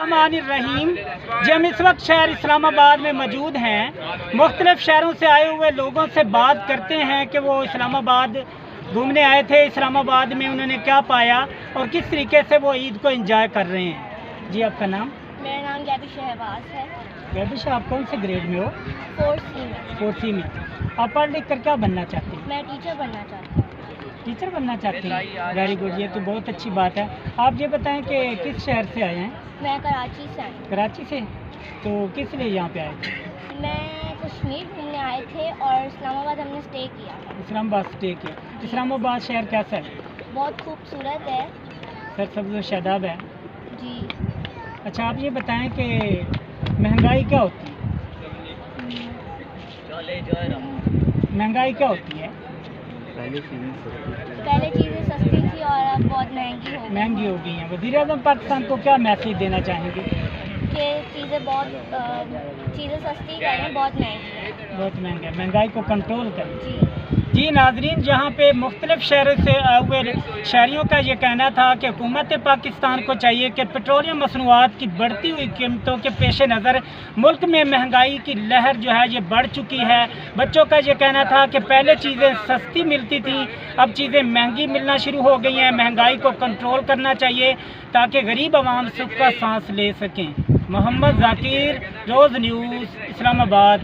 बिस्मिल्लाहिर्रहमानिर्रहीम। जी हम इस वक्त शहर इस्लाम आबाद में मौजूद हैं। मुख्तलिफ शहरों से आए हुए लोगों से बात करते हैं कि वो इस्लाम आबाद घूमने आए थे, इस्लाम आबाद में उन्होंने क्या पाया और किस तरीके से वो ईद को एंजॉय कर रहे हैं। जी आपका नाम? मेरा नाम गैबी शहबाज है। गैबी शाह, आप कौन से ग्रेड में हो? 4th में। आप पढ़ लिख कर क्या बनना चाहते हैं? मैं टीचर बनना चाहती हूँ। टीचर बनना चाहते हैं, वेरी गुड, ये तो बहुत अच्छी बात है। आप ये बताएं कि किस शहर से आए हैं? मैं कराची से आई हूँ। कराची से। तो किस लिए यहाँ पे आए थे? मैं कश्मीर घूमने आए थे और इस्लामाबाद हमने स्टे किया था। इस्लामाबाद स्टे किया। इस्लामाबाद शहर कैसा है? बहुत खूबसूरत है। सरसब्ज़ व शादाब है। जी। अच्छा आप ये बताएं कि महंगाई क्या होती है? महंगाई क्या होती है? पहले चीज़ें सस्ती थी और अब बहुत महंगी हो गई हैं। वज़ीर आज़म पाकिस्तान को क्या मैसेज देना चाहेंगे? कि चीज़ें सस्ती करें, बहुत महंगी है। बहुत महंगा है, महंगाई को कंट्रोल करें। जी नाजरीन, जहाँ पे मुख्तलिफ शहरों से आए हुए शहरियों का ये कहना था कि हुकूमत पाकिस्तान को चाहिए कि पेट्रोलियम मसनूआत की बढ़ती हुई कीमतों के पेश नज़र मुल्क में महंगाई की लहर जो है ये बढ़ चुकी है। बच्चों का ये कहना था कि पहले चीज़ें सस्ती मिलती थी, अब चीज़ें महंगी मिलना शुरू हो गई हैं। महंगाई को कंट्रोल करना चाहिए ताकि गरीब आवाम सुख का सांस ले सकें। मोहम्मद जाकिर, रोज़ न्यूज़, इस्लामाबाद।